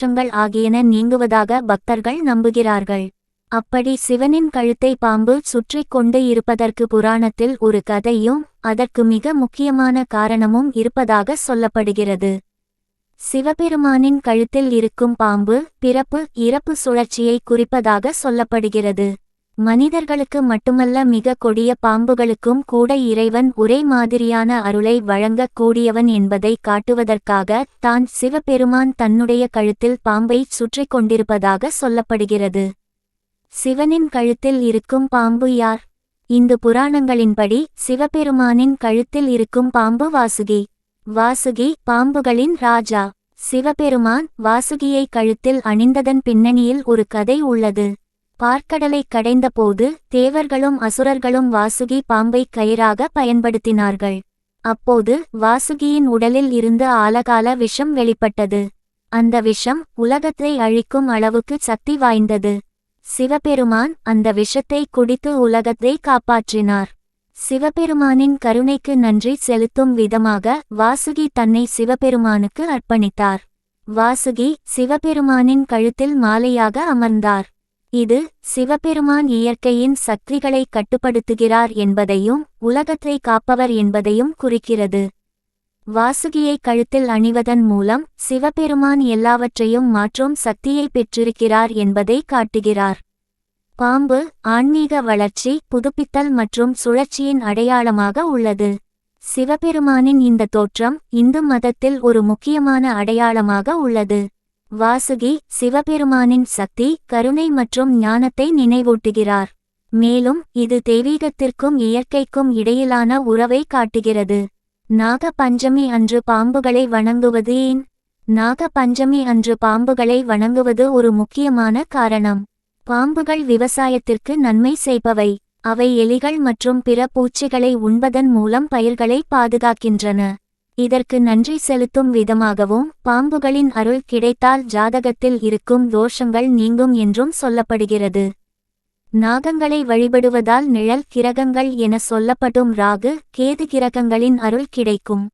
தோஷங்கள் ஆகியன நீங்குவதாக பக்தர்கள் நம்புகிறார்கள். அப்படி சிவனின் கழுத்தை பாம்பு சுற்றி கொண்டு இருப்பதற்கு புராணத்தில் ஒரு கதையும் அதற்கு மிக முக்கியமான காரணமும் இருப்பதாக சொல்லப்படுகிறது. சிவபெருமானின் கழுத்தில் இருக்கும் பாம்பு பிறப்பு இறப்பு சுழற்சியை குறிப்பதாக சொல்லப்படுகிறது. மனிதர்களுக்கு மட்டுமல்ல, மிக கொடிய பாம்புகளுக்கும் கூட இறைவன் ஒரே மாதிரியான அருளை வழங்கக் கூடியவன் என்பதை காட்டுவதற்காக தான் சிவபெருமான் தன்னுடைய கழுத்தில் பாம்பை சுற்றி கொண்டிருப்பதாக சொல்லப்படுகிறது. சிவனின் கழுத்தில் இருக்கும் பாம்பு யார்? இந்து புராணங்களின்படி சிவபெருமானின் கழுத்தில் இருக்கும் பாம்பு வாசுகி. வாசுகி பாம்புகளின் ராஜா. சிவபெருமான் வாசுகியை கழுத்தில் அணிந்ததன் பின்னணியில் ஒரு கதை உள்ளது. பார்க்கடலை கடைந்தபோது தேவர்களும் அசுரர்களும் வாசுகி பாம்பை கயிறாக பயன்படுத்தினார்கள். அப்போது வாசுகியின் உடலில் இருந்து ஆலகால விஷம் வெளிப்பட்டது. அந்த விஷம் உலகத்தை அழிக்கும் அளவுக்கு சக்தி வாய்ந்தது. சிவபெருமான் அந்த விஷத்தை குடித்து உலகத்தை காப்பாற்றினார். சிவபெருமானின் கருணைக்கு நன்றி செலுத்தும் விதமாக வாசுகி தன்னை சிவபெருமானுக்கு அர்ப்பணித்தார். வாசுகி சிவபெருமானின் கழுத்தில் மாலையாக அமர்ந்தார். இது சிவபெருமான் இயற்கையின் சக்திகளை கட்டுப்படுத்துகிறார் என்பதையும் உலகத்தை காப்பவர் என்பதையும் குறிக்கிறது. வாசுகியை கழுத்தில் அணிவதன் மூலம் சிவபெருமான் எல்லாவற்றையும் மாற்றும் சக்தியை பெற்றிருக்கிறார் என்பதை காட்டுகிறார். பாம்பு ஆன்மீக வளர்ச்சி, புதுப்பித்தல் மற்றும் சுழற்சியின் அடையாளமாக உள்ளது. சிவபெருமானின் இந்த தோற்றம் இந்து மதத்தில் ஒரு முக்கியமான அடையாளமாக உள்ளது. வாசுகி சிவபெருமானின் சக்தி, கருணை மற்றும் ஞானத்தை நினைவூட்டுகிறார். மேலும் இது தெய்வீகத்திற்கும் இயற்கைக்கும் இடையிலான உறவை காட்டுகிறது. நாக பஞ்சமி அன்று பாம்புகளை வணங்குவது ஏன்? நாக பஞ்சமி அன்று பாம்புகளை வணங்குவது ஒரு முக்கியமான காரணம். பாம்புகள் விவசாயத்திற்கு நன்மை செய்பவை. அவை எலிகள் மற்றும் பிற பூச்சிகளை உண்பதன் மூலம் பயிர்களை பாதுகாக்கின்றன. இதற்கு நன்றி செலுத்தும் விதமாகவும் பாம்புகளின் அருள் கிடைத்தால் ஜாதகத்தில் இருக்கும் தோஷங்கள் நீங்கும் என்றும் சொல்லப்படுகிறது. நாகங்களை வழிபடுவதால் நிழல் கிரகங்கள் என சொல்லப்படும் ராகு, கேது கிரகங்களின் அருள் கிடைக்கும்.